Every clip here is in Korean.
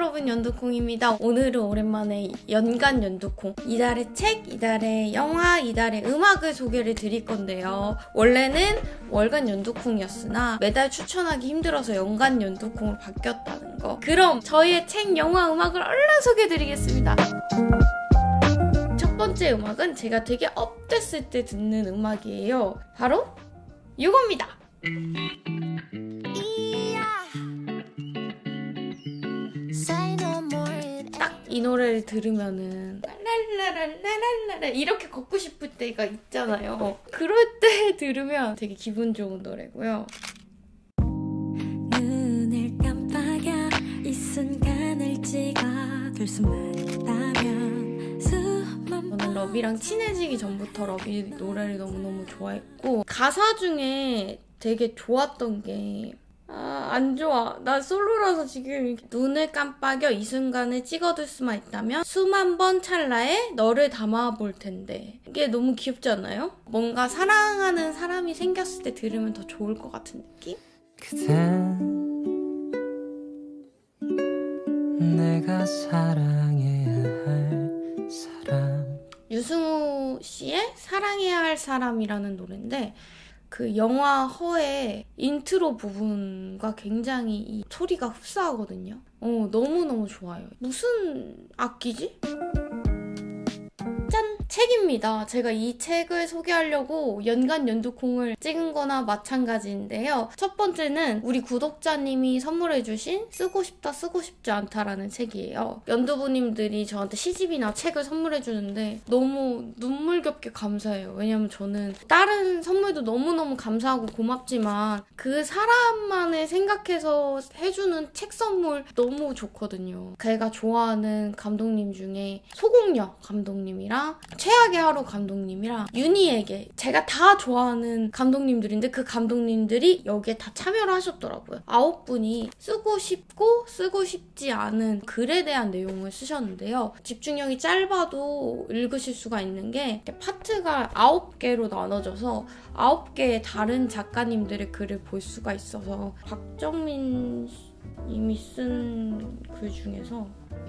여러분, 연두콩입니다. 오늘은 오랜만에 연간 연두콩, 이달의 책, 이달의 영화, 이달의 음악을 소개를 드릴 건데요. 원래는 월간 연두콩이었으나 매달 추천하기 힘들어서 연간 연두콩으로 바뀌었다는 거. 그럼 저희의 책, 영화, 음악을 얼른 소개해드리겠습니다. 첫 번째 음악은 제가 되게 업됐을 때 듣는 음악이에요. 바로 이겁니다. 딱 이 노래를 들으면은 랄랄랄랄랄라 이렇게 걷고 싶을 때가 있잖아요. 그럴 때 들으면 되게 기분 좋은 노래고요. 눈을 깜빡여 이 순간을 찍어둘 수만 있다면 저는 러비랑 친해지기 전부터 러비 노래를 너무너무 좋아했고, 가사 중에 되게 좋았던 게 안 좋아. 나 솔로라서 지금 눈을 깜빡여 이 순간을 찍어둘 수만 있다면 수만 번 찰나에 너를 담아볼 텐데. 이게 너무 귀엽지 않아요? 뭔가 사랑하는 사람이 생겼을 때 들으면 더 좋을 것 같은 느낌? 그댄 내가 사랑해야 할 사람. 유승우 씨의 사랑해야 할 사람이라는 노래인데, 그 영화 허의 인트로 부분과 굉장히 이 소리가 흡사하거든요. 너무너무 좋아요. 무슨 악기지? 짠! 책입니다. 제가 이 책을 소개하려고 연간 연두콩을 찍은 거나 마찬가지인데요. 첫 번째는 우리 구독자님이 선물해주신 쓰고 싶다 쓰고 싶지 않다라는 책이에요. 연두부님들이 저한테 시집이나 책을 선물해주는데 너무 눈물겹게 감사해요. 왜냐면 저는 다른 선물도 너무너무 감사하고 고맙지만 그 사람만을 생각해서 해주는 책 선물 너무 좋거든요. 제가 좋아하는 감독님 중에 소공녀 감독님이랑 최악의 하루 감독님이랑 윤희에게, 제가 다 좋아하는 감독님들인데 그 감독님들이 여기에 다 참여를 하셨더라고요. 9분이 쓰고 싶고 쓰고 싶지 않은 글에 대한 내용을 쓰셨는데요. 집중력이 짧아도 읽으실 수가 있는 게 파트가 9개로 나눠져서 9개의 다른 작가님들의 글을 볼 수가 있어서 박정민 님이 쓴 글 중에서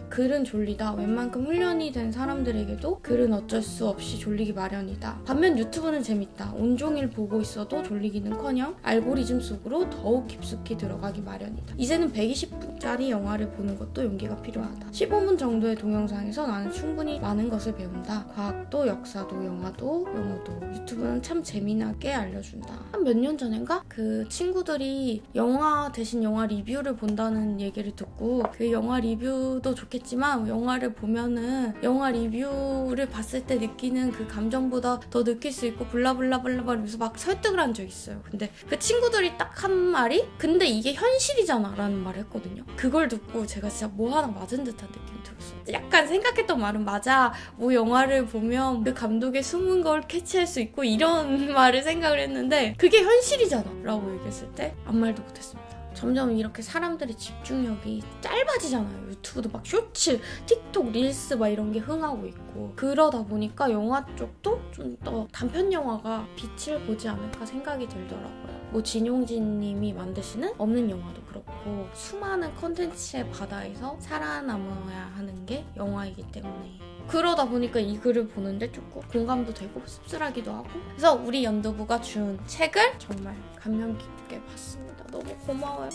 글은 졸리다. 웬만큼 훈련이 된 사람들에게도 글은 어쩔 수 없이 졸리기 마련이다. 반면 유튜브는 재밌다. 온종일 보고 있어도 졸리기는커녕 알고리즘 속으로 더욱 깊숙이 들어가기 마련이다. 이제는 120분짜리 영화를 보는 것도 용기가 필요하다. 15분 정도의 동영상에서 나는 충분히 많은 것을 배운다. 과학도 역사도 영화도 영어도 유튜브는 참 재미나게 알려준다. 한 몇 년 전인가? 그 친구들이 영화 대신 영화 리뷰를 본다는 얘기를 듣고, 그 영화 리뷰도 좋겠지만 영화를 보면은 영화 리뷰를 봤을 때 느끼는 그 감정보다 더 느낄 수 있고 블라블라블라블라 하면서 막 설득을 한 적이 있어요. 근데 그 친구들이 딱 한 말이 근데 이게 현실이잖아 라는 말을 했거든요. 그걸 듣고 제가 진짜 뭐 하나 맞은 듯한 느낌이 들었어요. 약간 생각했던 말은 맞아. 뭐 영화를 보면 그 감독의 숨은 걸 캐치할 수 있고 이런 말을 생각을 했는데 그게 현실이잖아 라고 얘기했을 때 아무 말도 못했습니다. 점점 이렇게 사람들의 집중력이 짧아지잖아요. 유튜브도 막 쇼츠, 틱톡, 릴스 막 이런 게 흥하고 있고, 그러다 보니까 영화 쪽도 좀 더 단편 영화가 빛을 보지 않을까 생각이 들더라고요. 뭐 진용진 님이 만드시는 없는 영화도 그렇고 수많은 컨텐츠의 바다에서 살아남아야 하는 게 영화이기 때문에, 그러다 보니까 이 글을 보는데 조금 공감도 되고 씁쓸하기도 하고, 그래서 우리 연두부가 준 책을 정말 감명 깊게 봤습니다. 너무 고마워요.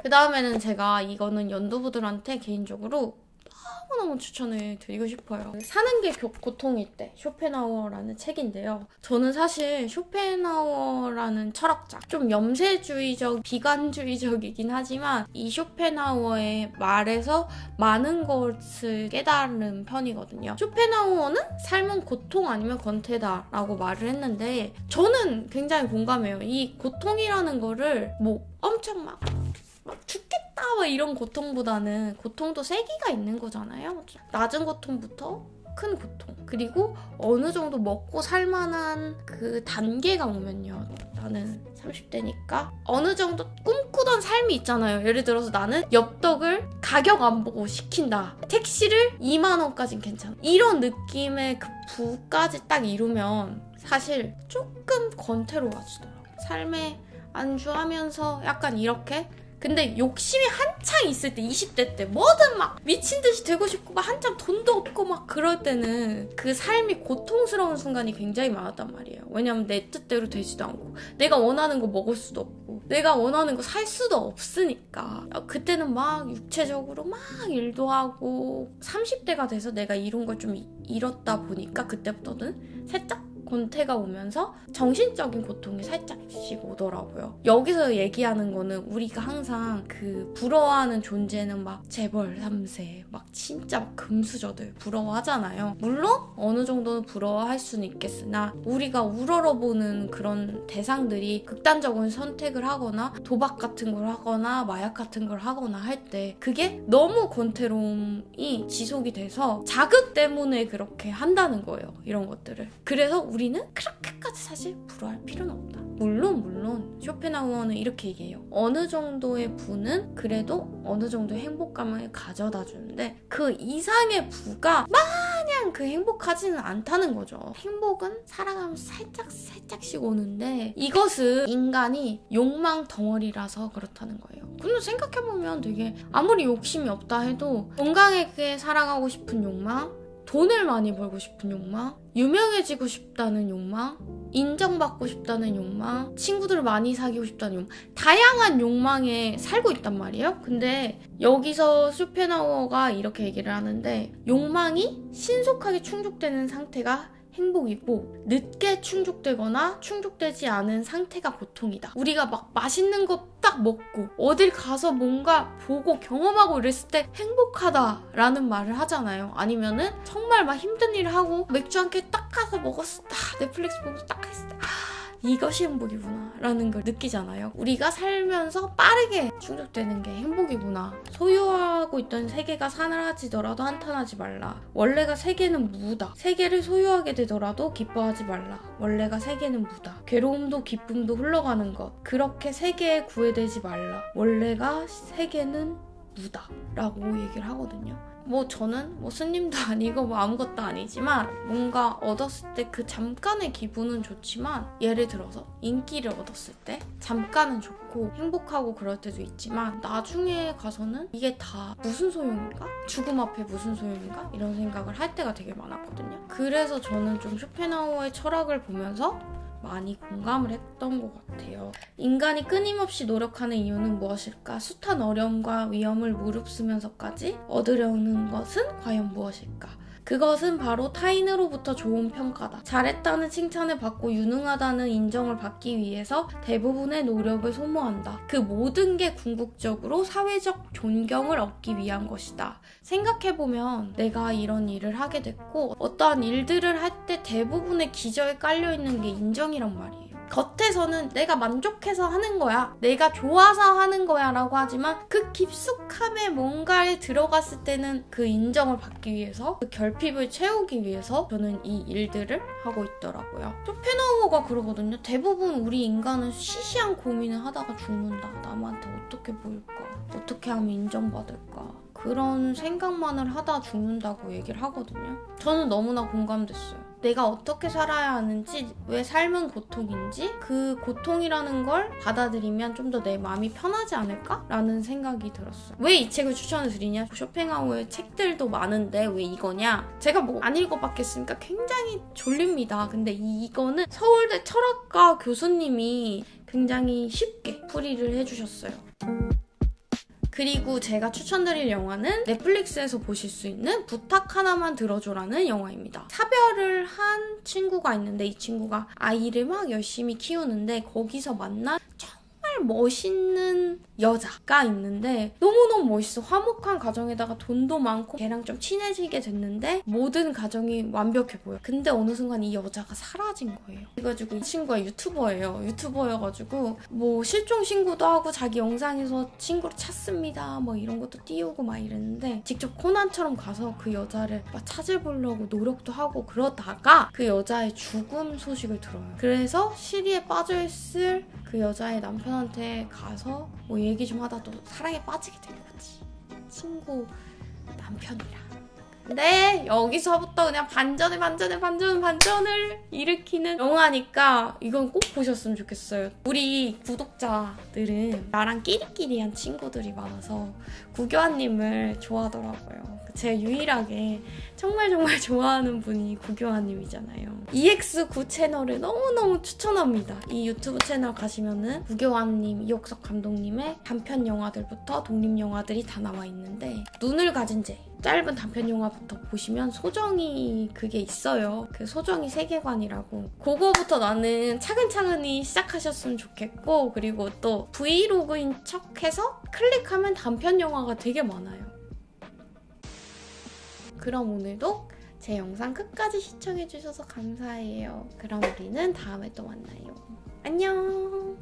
그 다음에는 제가 이거는 연두부들한테 개인적으로 너무너무 추천을 드리고 싶어요. 사는 게 고통일 때, 쇼펜하우어라는 책인데요. 저는 사실 쇼펜하우어라는 철학자, 좀 염세주의적, 비관주의적이긴 하지만 이 쇼펜하우어의 말에서 많은 것을 깨달은 편이거든요. 쇼펜하우어는 삶은 고통 아니면 권태다라고 말을 했는데 저는 굉장히 공감해요. 이 고통이라는 거를 뭐 엄청 막 죽겠다 막 이런 고통보다는 고통도 세기가 있는 거잖아요. 낮은 고통부터 큰 고통, 그리고 어느 정도 먹고 살만한 그 단계가 오면요, 나는 30대니까 어느 정도 꿈꾸던 삶이 있잖아요. 예를 들어서 나는 엽떡을 가격 안 보고 시킨다, 택시를 2만 원까진 괜찮아, 이런 느낌의 그 부까지 딱 이루면 사실 조금 권태로워지더라고요. 삶에 안주하면서 약간 이렇게 근데 욕심이 한창 있을 때 20대 때 뭐든 막 미친 듯이 되고 싶고 막 한참 돈도 없고 막 그럴 때는 그 삶이 고통스러운 순간이 굉장히 많았단 말이에요. 왜냐면 내 뜻대로 되지도 않고 내가 원하는 거 먹을 수도 없고 내가 원하는 거 살 수도 없으니까 그때는 막 육체적으로 막 일도 하고 30대가 돼서 내가 이룬 걸 좀 잃었다 보니까 그때부터는 살짝 권태가 오면서 정신적인 고통이 살짝씩 오더라고요. 여기서 얘기하는 거는 우리가 항상 그 부러워하는 존재는 막 재벌 3세 막 진짜 막 금수저들 부러워하잖아요. 물론 어느 정도는 부러워할 수는 있겠으나 우리가 우러러보는 그런 대상들이 극단적인 선택을 하거나 도박 같은 걸 하거나 마약 같은 걸 하거나 할 때 그게 너무 권태로움이 지속이 돼서 자극 때문에 그렇게 한다는 거예요. 이런 것들을. 그래서 우리는 그렇게까지 사실 부러워할 필요는 없다. 물론 쇼펜하우어는 이렇게 얘기해요. 어느 정도의 부는 그래도 어느 정도의 행복감을 가져다 주는데 그 이상의 부가 마냥 그 행복하지는 않다는 거죠. 행복은 살아가면서 살짝씩 오는데 이것은 인간이 욕망 덩어리라서 그렇다는 거예요. 근데 생각해보면 되게 아무리 욕심이 없다 해도 건강하게 살아가고 싶은 욕망, 돈을 많이 벌고 싶은 욕망, 유명해지고 싶다는 욕망, 인정받고 싶다는 욕망, 친구들을 많이 사귀고 싶다는 욕망, 다양한 욕망에 살고 있단 말이에요. 근데 여기서 쇼펜하우어가 이렇게 얘기를 하는데 욕망이 신속하게 충족되는 상태가 행복이고 늦게 충족되거나 충족되지 않은 상태가 고통이다. 우리가 막 맛있는 거 딱 먹고 어딜 가서 뭔가 보고 경험하고 이랬을 때 행복하다라는 말을 하잖아요. 아니면은 정말 막 힘든 일을 하고 맥주 한 캔 딱 가서 먹었을 때 넷플릭스 보면서 딱 했을 때 이것이 행복이구나 라는 걸 느끼잖아요. 우리가 살면서 빠르게 충족되는 게 행복이구나. 소유하고 있던 세계가 사라지더라도 한탄하지 말라. 원래가 세계는 무다. 세계를 소유하게 되더라도 기뻐하지 말라. 원래가 세계는 무다. 괴로움도 기쁨도 흘러가는 것. 그렇게 세계에 구애되지 말라. 원래가 세계는 무다 라고 얘기를 하거든요. 저는 스님도 아니고 아무것도 아니지만 뭔가 얻었을 때 그 잠깐의 기분은 좋지만 예를 들어서 인기를 얻었을 때 잠깐은 좋고 행복하고 그럴 때도 있지만 나중에 가서는 이게 다 무슨 소용인가? 죽음 앞에 무슨 소용인가? 이런 생각을 할 때가 되게 많았거든요. 그래서 저는 좀 쇼펜하우어의 철학을 보면서 많이 공감을 했던 것 같아요. 인간이 끊임없이 노력하는 이유는 무엇일까? 숱한 어려움과 위험을 무릅쓰면서까지 얻으려는 것은 과연 무엇일까? 그것은 바로 타인으로부터 좋은 평가다. 잘했다는 칭찬을 받고 유능하다는 인정을 받기 위해서 대부분의 노력을 소모한다. 그 모든 게 궁극적으로 사회적 존경을 얻기 위한 것이다. 생각해보면 내가 이런 일을 하게 됐고 어떠한 일들을 할 때 대부분의 기저에 깔려있는 게 인정이란 말이에요. 겉에서는 내가 만족해서 하는 거야, 내가 좋아서 하는 거야 라고 하지만 그 깊숙함에 뭔가에 들어갔을 때는 그 인정을 받기 위해서 그 결핍을 채우기 위해서 저는 이 일들을 하고 있더라고요. 쇼펜하우어가 그러거든요. 대부분 우리 인간은 시시한 고민을 하다가 죽는다. 남한테 어떻게 보일까? 어떻게 하면 인정받을까? 그런 생각만을 하다 죽는다고 얘기를 하거든요. 저는 너무나 공감됐어요. 내가 어떻게 살아야 하는지, 왜 삶은 고통인지 그 고통이라는 걸 받아들이면 좀 더 내 마음이 편하지 않을까? 라는 생각이 들었어요. 왜 이 책을 추천을 드리냐? 쇼펜하우어의 책들도 많은데 왜 이거냐? 제가 안 읽어봤겠으니까 굉장히 졸립니다. 근데 이거는 서울대 철학과 교수님이 굉장히 쉽게 풀이를 해주셨어요. 그리고 제가 추천드릴 영화는 넷플릭스에서 보실 수 있는 부탁 하나만 들어줘라는 영화입니다. 사별을 한 친구가 있는데 이 친구가 아이를 막 열심히 키우는데 거기서 만난 정말 멋있는 여자가 있는데 너무너무 멋있어. 화목한 가정에다가 돈도 많고 걔랑 좀 친해지게 됐는데 모든 가정이 완벽해 보여. 근데 어느 순간 이 여자가 사라진 거예요. 그래가지고 이 친구가 유튜버여가지고 실종 신고도 하고 자기 영상에서 친구를 찾습니다 이런 것도 띄우고 막 이랬는데 직접 코난처럼 가서 그 여자를 막 찾아보려고 노력도 하고 그러다가 그 여자의 죽음 소식을 들어요. 그래서 시리에 빠져있을 그 여자의 남편한테 가서 얘기 좀 하다 또 사랑에 빠지게 된 거지. 친구 남편이랑. 네, 여기서부터 그냥 반전을 일으키는 영화니까 이건 꼭 보셨으면 좋겠어요. 우리 구독자들은 나랑 끼리끼리한 친구들이 많아서 구교환님을 좋아하더라고요. 제가 유일하게 정말 좋아하는 분이 구교환님이잖아요. EX9 채널을 너무너무 추천합니다. 이 유튜브 채널 가시면은 구교환님, 이옥석 감독님의 단편 영화들부터 독립 영화들이 다 나와 있는데 눈을 가진 재 짧은 단편 영화부터 보시면 소정이 그게 있어요. 그 소정이 세계관이라고. 그거부터 나는 차근차근히 시작하셨으면 좋겠고, 그리고 또 브이로그인 척해서 클릭하면 단편 영화가 되게 많아요. 그럼 오늘도 제 영상 끝까지 시청해주셔서 감사해요. 그럼 우리는 다음에 또 만나요. 안녕.